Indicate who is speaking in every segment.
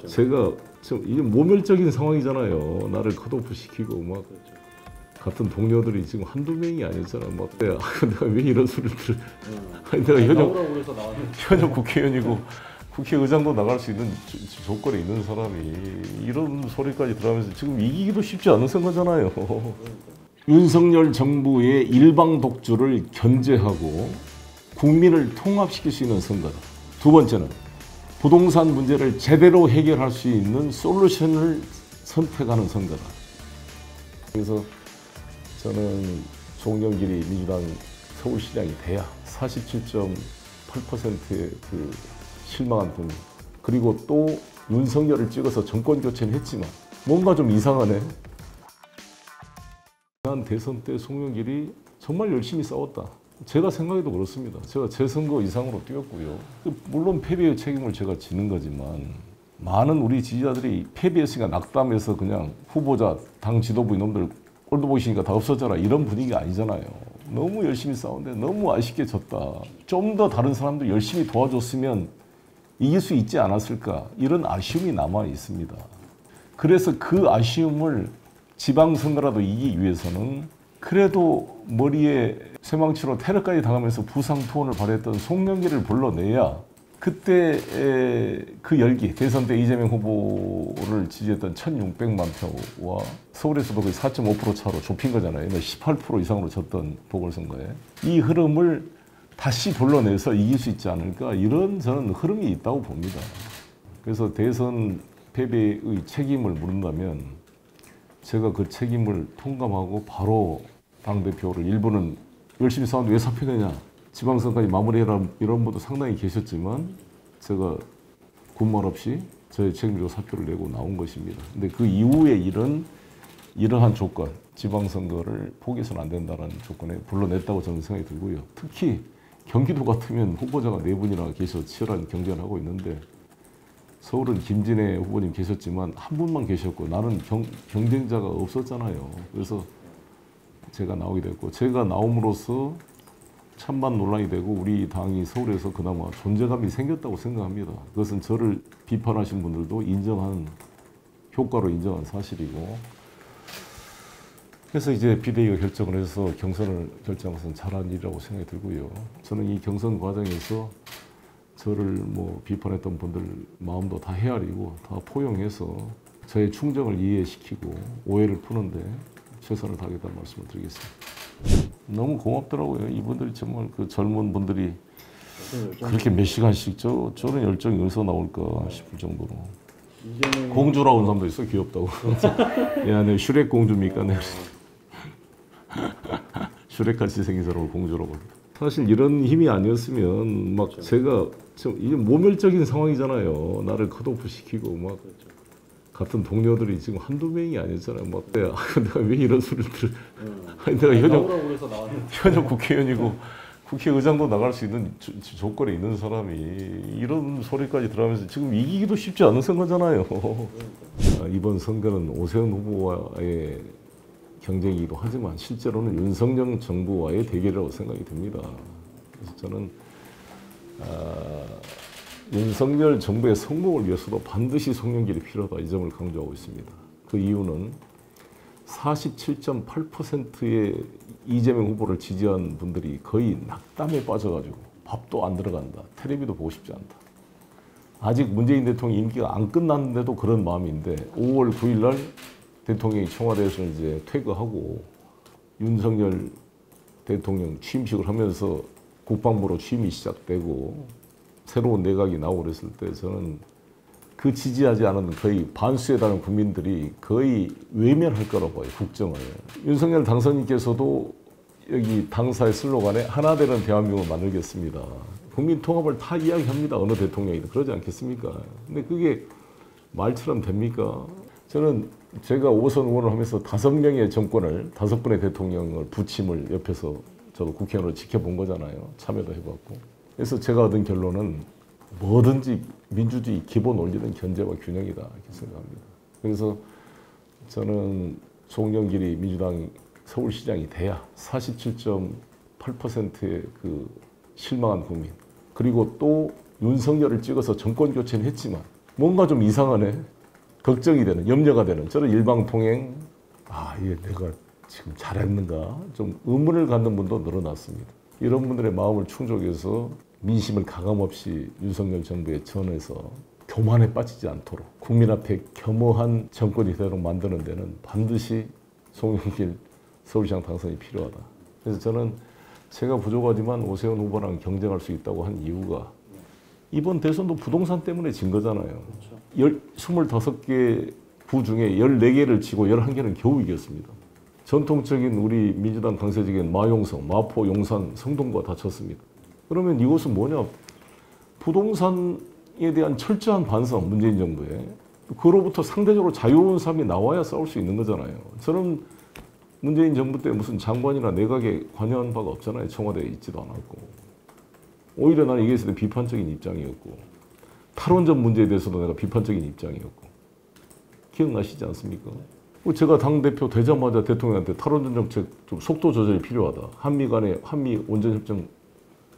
Speaker 1: 제가 좀 이게 모멸적인 상황이잖아요. 나를 컷오프 시키고 막 같은 동료들이 지금 한두 명이 아니잖아. 막 내가 왜 이런 소리를 들을? 아니 내가 현역 국회의원이고 국회의장도 나갈 수 있는 조건에 있는 사람이 이런 소리까지 들어가면서 지금 이기기도 쉽지 않은 선거잖아요. 윤석열 정부의 일방 독주를 견제하고 국민을 통합시킬 수 있는 선거다. 두 번째는 부동산 문제를 제대로 해결할 수 있는 솔루션을 선택하는 선거다. 그래서 저는 송영길이 민주당 서울시장이 돼야 47.8%의 그 실망한 국민, 그리고 또 윤석열을 찍어서 정권 교체는 했지만 뭔가 좀 이상하네. 지난 대선 때 송영길이 정말 열심히 싸웠다. 제가 생각해도 그렇습니다. 제가 제 선거 이상으로 뛰었고요. 물론 패배의 책임을 제가 지는 거지만 많은 우리 지지자들이 패배했으니까 낙담해서 그냥 후보자, 당 지도부 이놈들 꼴도 보기 싫으니까 다 없어져라 이런 분위기가 아니잖아요. 너무 열심히 싸웠는데 너무 아쉽게 졌다. 좀 더 다른 사람들 열심히 도와줬으면 이길 수 있지 않았을까, 이런 아쉬움이 남아 있습니다. 그래서 그 아쉬움을 지방선거라도 이기기 위해서는 그래도 머리에 쇠망치로 테러까지 당하면서 부상 투혼을 발휘했던 송영길을 불러내야 그때 그 열기, 대선 때 이재명 후보를 지지했던 1,600만 표와 서울에서도 거의 4.5% 차로 좁힌 거잖아요. 18% 이상으로 졌던 보궐선거에. 이 흐름을 다시 불러내서 이길 수 있지 않을까, 이런 저는 흐름이 있다고 봅니다. 그래서 대선 패배의 책임을 물은다면 제가 그 책임을 통감하고 바로 당대표를, 일부는 열심히 싸웠는데 왜 사표내냐, 지방선거까지 마무리해라 이런 분도 상당히 계셨지만 제가 군말 없이 저의 책임지고 사표를 내고 나온 것입니다. 근데 그 이후의 일은 이러한 조건, 지방선거를 포기해서는 안 된다는 조건에 불러냈다고 저는 생각이 들고요. 특히 경기도 같으면 후보자가 4분이나 계셔 치열한 경쟁을 하고 있는데 서울은 김진애 후보님 계셨지만 한 분만 계셨고 나는 경쟁자가 없었잖아요. 그래서 제가 나오게 됐고, 제가 나옴으로써 찬반 논란이 되고 우리 당이 서울에서 그나마 존재감이 생겼다고 생각합니다. 그것은 저를 비판하신 분들도 인정한, 효과로 인정한 사실이고, 그래서 이제 비대위가 결정을 해서 경선을 결정한 것은 잘한 일이라고 생각이 들고요. 저는 이 경선 과정에서 저를 뭐 비판했던 분들 마음도 다 헤아리고 다 포용해서 저의 충정을 이해시키고 오해를 푸는데 최선을 다하겠다는 말씀을 드리겠습니다. 너무 고맙더라고요. 이분들이 정말 그 젊은 분들이 그렇게 몇 시간씩 저런 열정이 어디서 나올까 싶을 정도로. 공주라고 온 사람도 있어, 귀엽다고. 야, 내 슈렉 공주입니까? 네. 슈렉같이 생긴 사람을 공주라고. 사실 이런 힘이 아니었으면 막 제가 좀 이게 모멸적인 상황이잖아요. 나를 컷오프 시키고 막 같은 동료들이 지금 한두 명이 아니었잖아요. 막 내가 왜 이런 소리를 들을? 아니 내가 현역 국회의원이고 국회의장도 나갈 수 있는 조건에 있는 사람이 이런 소리까지 들어가면서 지금 이기기도 쉽지 않은 선거잖아요. 이번 선거는 오세훈 후보와의 경쟁이기도 하지만 실제로는 윤석열 정부와의 대결이라고 생각이 듭니다. 그래서 저는 윤석열 정부의 성공을 위해서도 반드시 송영길이 필요하다, 이 점을 강조하고 있습니다. 그 이유는 47.8%의 이재명 후보를 지지한 분들이 거의 낙담에 빠져가지고 밥도 안 들어간다, 텔레비도 보고 싶지 않다. 아직 문재인 대통령 임기가 안 끝났는데도 그런 마음인데 5월 9일 날 대통령이 청와대에서 이제 퇴거하고 윤석열 대통령 취임식을 하면서 국방부로 취임이 시작되고 새로운 내각이 나오고 그랬을 때 저는 그 지지하지 않은 거의 반수에 달하는 국민들이 거의 외면할 거라고 봐요, 국정을. 윤석열 당선인께서도 여기 당사의 슬로건에 하나 되는 대한민국을 만들겠습니다. 국민 통합을 다 이야기합니다, 어느 대통령이든. 그러지 않겠습니까? 근데 그게 말처럼 됩니까? 저는 제가 5선 의원을 하면서 5명의 정권을, 5분의 대통령을 부침을 옆에서 저도 국회의원으로 지켜본 거잖아요. 참여도 해봤고. 그래서 제가 얻은 결론은 뭐든지 민주주의 기본 원리는 견제와 균형이다, 이렇게 생각합니다. 그래서 저는 송영길이 민주당 서울시장이 돼야 47.8%의 그 실망한 국민, 그리고 또 윤석열을 찍어서 정권 교체는 했지만 뭔가 좀 이상하네. 걱정이 되는, 염려가 되는 저런 일방통행. 이게 내가 지금 잘했는가? 좀 의문을 갖는 분도 늘어났습니다. 이런 분들의 마음을 충족해서 민심을 가감없이 윤석열 정부에 전해서 교만에 빠지지 않도록 국민 앞에 겸허한 정권이 되도록 만드는 데는 반드시 송영길 서울시장 당선이 필요하다. 그래서 저는 제가 부족하지만 오세훈 후보랑 경쟁할 수 있다고 한 이유가 이번 대선도 부동산 때문에 진 거잖아요. 25개 구 중에 14개를 지고 11개는 겨우 이겼습니다. 전통적인 우리 민주당 강세적인 마용성, 마포, 용산, 성동과 다쳤습니다. 그러면 이것은 뭐냐? 부동산에 대한 철저한 반성, 문재인 정부에. 그로부터 상대적으로 자유로운 삶이 나와야 싸울 수 있는 거잖아요. 저는 문재인 정부 때 무슨 장관이나 내각에 관여한 바가 없잖아요. 청와대에 있지도 않았고. 오히려 나는 이게 있을 때 비판적인 입장이었고, 탈원전 문제에 대해서도 내가 비판적인 입장이었고. 기억나시지 않습니까? 제가 당대표 되자마자 대통령한테 탈원전 정책 좀 속도 조절이 필요하다. 한미 간의 한미 원전협정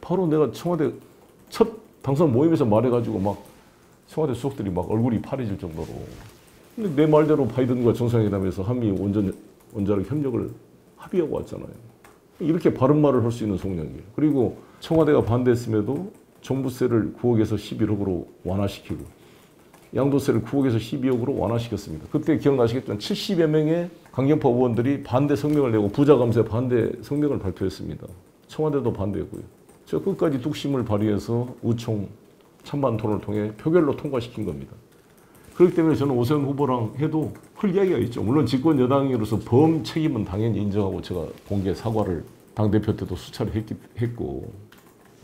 Speaker 1: 바로 내가 청와대 첫 당선 모임에서 말해가지고 막 청와대 수석들이 막 얼굴이 파래질 정도로. 근데 내 말대로 바이든과 정상회담에서 한미 원자력 협력을 합의하고 왔잖아요. 이렇게 바른 말을 할 수 있는 송영길. 그리고 청와대가 반대했음에도 종부세를 9억에서 11억으로 완화시키고 양도세를 9억에서 12억으로 완화시켰습니다. 그때 기억나시겠지만 70여 명의 강경파 의원들이 반대 성명을 내고 부자 감세 반대 성명을 발표했습니다. 청와대도 반대했고요. 저 끝까지 뚝심을 발휘해서 의총 찬반 토론을 통해 표결로 통과시킨 겁니다. 그렇기 때문에 저는 오세훈 후보랑 해도 할 이야기가 있죠. 물론 집권 여당으로서 범 책임은 당연히 인정하고 제가 공개 사과를 당대표 때도 수차례 했고,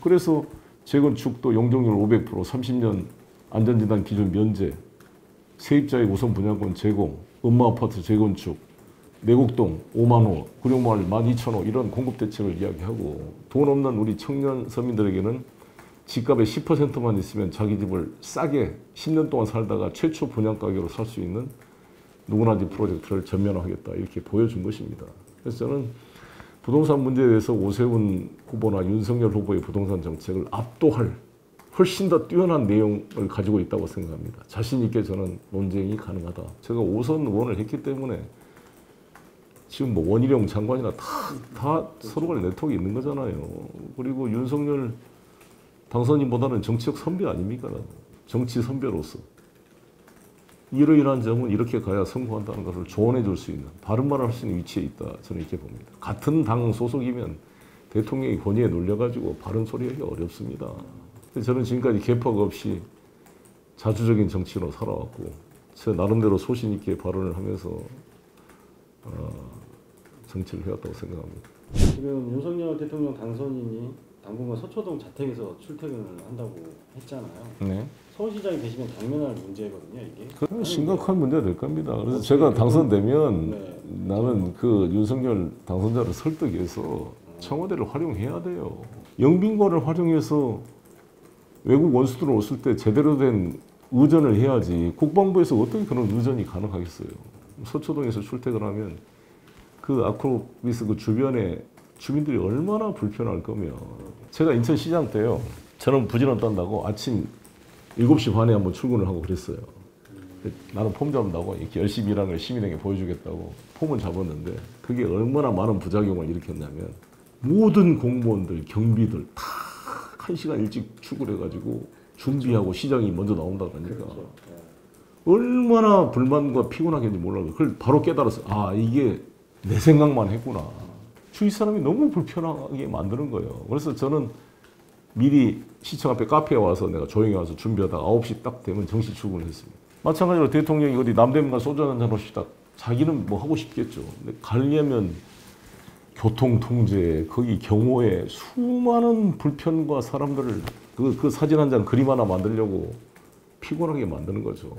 Speaker 1: 그래서 재건축도 용적률 500%, 30년 안전진단 기준 면제, 세입자의 우선 분양권 제공, 음마아파트 재건축, 내곡동 5만 호, 구룡마을 12,000호 이런 공급 대책을 이야기하고, 돈 없는 우리 청년 서민들에게는 집값의 10%만 있으면 자기 집을 싸게 10년 동안 살다가 최초 분양 가격으로 살 수 있는 누구나 집 프로젝트를 전면화하겠다 이렇게 보여준 것입니다. 그래서 저는 부동산 문제에 대해서 오세훈 후보나 윤석열 후보의 부동산 정책을 압도할 훨씬 더 뛰어난 내용을 가지고 있다고 생각합니다. 자신 있게 저는 논쟁이 가능하다. 제가 5선 의원을 했기 때문에 지금 뭐 원희룡 장관이나 다 서로 간에 네트워크 있는 거잖아요. 그리고 윤석열 당선인보다는 정치적 선배 아닙니까? 정치 선배로서 이러이러한 점은 이렇게 가야 성공한다는 것을 조언해 줄 수 있는, 바른 말을 할 수 있는 위치에 있다. 저는 이렇게 봅니다. 같은 당 소속이면 대통령이 권위에 놀려가지고 바른 소리 하기가 어렵습니다. 저는 지금까지 개혁 없이 자주적인 정치로 살아왔고, 제 나름대로 소신 있게 발언을 하면서 정치를 해왔다고 생각합니다.
Speaker 2: 지금 윤석열 대통령 당선인이 당분간 서초동 자택에서 출퇴근을 한다고 했잖아요.
Speaker 1: 네.
Speaker 2: 서울시장이 되시면 당면할 문제거든요, 이게.
Speaker 1: 그건 심각한 문제가 될 겁니다. 그래서 제가 당선되면 나는 그 윤석열 당선자를 설득해서 청와대를 활용해야 돼요. 영빈관을 활용해서 외국 원수들 오실 때 제대로 된 의전을 해야지. 국방부에서 어떻게 그런 의전이 가능하겠어요. 서초동에서 출퇴근하면 그 아크로폴리스 그 주변에 주민들이 얼마나 불편할 거면. 제가 인천시장 때요, 저는 부지런 딴다고 아침 7시 반에 한번 출근을 하고 그랬어요. 나는 폼 잡는다고 이렇게 열심히 일하는 걸 시민에게 보여주겠다고 폼은 잡았는데, 그게 얼마나 많은 부작용을 일으켰냐면 모든 공무원들, 경비들 다 1시간 일찍 출근해가지고 준비하고 시장이 먼저 나온다 그러니까 얼마나 불만과 피곤하겠는지 몰라요. 그걸 바로 깨달았어요. 아, 이게 내 생각만 했구나. 주위 사람이 너무 불편하게 만드는 거예요. 그래서 저는 미리 시청 앞에 카페에 와서 내가 조용히 와서 준비하다가 9시 딱 되면 정시 출근을 했습니다. 마찬가지로 대통령이 어디 남대문간 소주 한잔 합시다. 자기는 뭐 하고 싶겠죠. 근데 가려면 교통통제, 거기 경호에 수많은 불편과 사람들을 그 사진 한 장 그림 하나 만들려고 피곤하게 만드는 거죠.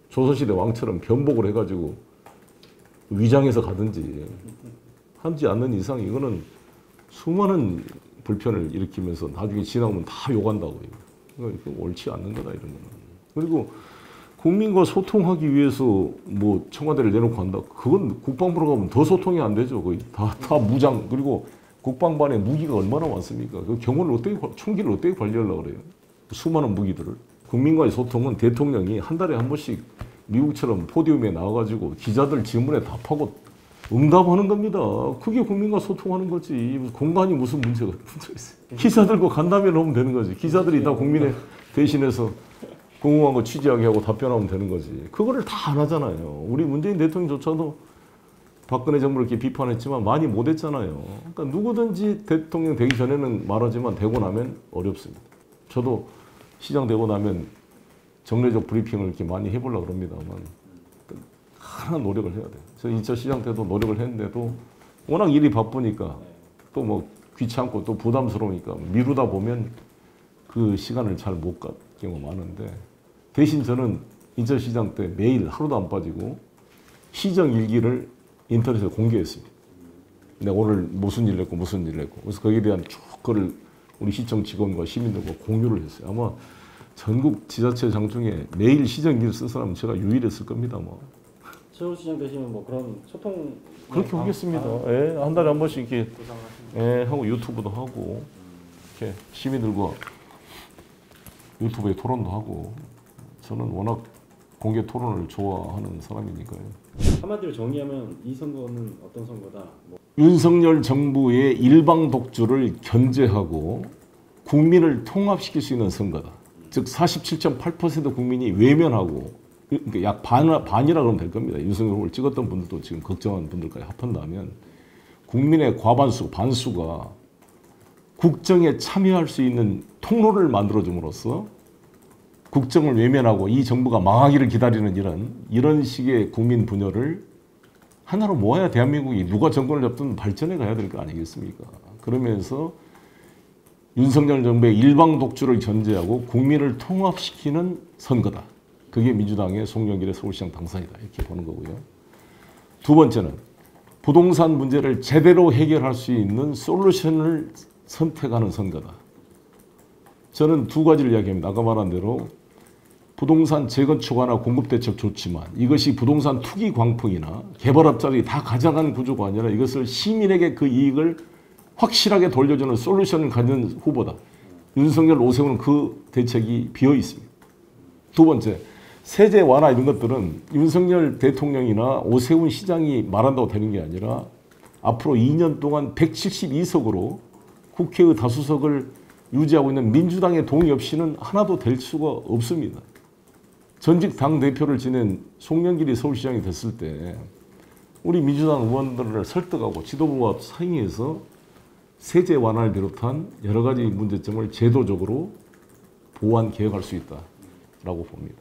Speaker 1: 조선시대 왕처럼 변복을 해가지고 위장해서 가든지 하지 않는 이상 이거는 수많은 불편을 일으키면서 나중에 지나오면 다 욕한다고요. 그러니까 옳지 않는 거다 이런 거는. 그리고 국민과 소통하기 위해서 뭐 청와대를 내놓고 한다. 그건 국방부로 가면 더 소통이 안 되죠. 거의 다 무장. 그리고 국방부 안에 무기가 얼마나 많습니까? 그 경호를 어떻게, 총기를 어떻게 관리하려고 그래요? 수많은 무기들을. 국민과의 소통은 대통령이 한 달에 한 번씩 미국처럼 포디움에 나와가지고 기자들 질문에 답하고 응답하는 겁니다. 그게 국민과 소통하는 거지. 공간이 무슨 문제가 있어요. 기자들과 간담회를 하면 되는 거지. 기자들이 다 국민의 대신해서 궁금한 거 취재하게 하고 답변하면 되는 거지. 그거를 다 안 하잖아요. 우리 문재인 대통령조차도 박근혜 정부를 이렇게 비판했지만 많이 못했잖아요. 그러니까 누구든지 대통령 되기 전에는 말하지만 되고 나면 어렵습니다. 저도 시장 되고 나면 정례적 브리핑을 이렇게 많이 해보려고 합니다만 하나 노력을 해야 돼요. 저 2차 시장 때도 노력을 했는데도 워낙 일이 바쁘니까 또 뭐 귀찮고 또 부담스러우니까 미루다 보면 그 시간을 잘 못 갈 경우가 많은데 대신 저는 2차 시장 때 매일 하루도 안 빠지고 시정 일기를 인터넷에 공개했습니다. 내가 오늘 무슨 일을 했고 무슨 일을 했고 그래서 거기에 대한 쭉 그걸 우리 시청 직원과 시민들과 공유를 했어요. 아마 전국 지자체장 중에 매일 시정기를 쓴 사람은 제가 유일했을 겁니다. 뭐.
Speaker 2: 서울시장 되시면 뭐 그런 소통
Speaker 1: 그렇게 하겠습니다. 예, 한 달에 한 번씩 이렇게
Speaker 2: 구상하시는
Speaker 1: 예, 하고 유튜브도 하고 이렇게 시민들과 유튜브에 토론도 하고 저는 워낙 공개 토론을 좋아하는 사람이니까요.
Speaker 2: 한마디로 정리하면 이 선거는 어떤 선거다? 뭐
Speaker 1: 윤석열 정부의 일방 독주를 견제하고 국민을 통합시킬 수 있는 선거다. 즉 47.8% 국민이 외면하고 그러니까 약 반이라 그러면 될 겁니다. 윤석열 후보를 찍었던 분들도 지금 걱정하는 분들까지 합한다면 국민의 과반수, 반수가 국정에 참여할 수 있는 통로를 만들어줌으로써 국정을 외면하고 이 정부가 망하기를 기다리는 이런 식의 국민 분열을 하나로 모아야 대한민국이 누가 정권을 잡든 발전해 가야 될 거 아니겠습니까? 그러면서 윤석열 정부의 일방 독주를 견제하고 국민을 통합시키는 선거다. 그게 민주당의 송영길의 서울시장 당선이다. 이렇게 보는 거고요. 두 번째는 부동산 문제를 제대로 해결할 수 있는 솔루션을 선택하는 선거다. 저는 두 가지를 이야기합니다. 아까 말한 대로 부동산 재건축 완화 공급 대책 좋지만 이것이 부동산 투기 광풍이나 개발업자들이 다 가져가는 구조가 아니라 이것을 시민에게 그 이익을 확실하게 돌려주는 솔루션을 갖는 후보다. 윤석열, 오세훈은 그 대책이 비어 있습니다. 두 번째, 세제 완화 이런 것들은 윤석열 대통령이나 오세훈 시장이 말한다고 되는 게 아니라 앞으로 2년 동안 172석으로 국회의 다수석을 유지하고 있는 민주당의 동의 없이는 하나도 될 수가 없습니다. 전직 당대표를 지낸 송영길이 서울시장이 됐을 때 우리 민주당 의원들을 설득하고 지도부와 상의해서 세제 완화를 비롯한 여러 가지 문제점을 제도적으로 보완 개혁할 수 있다라고 봅니다.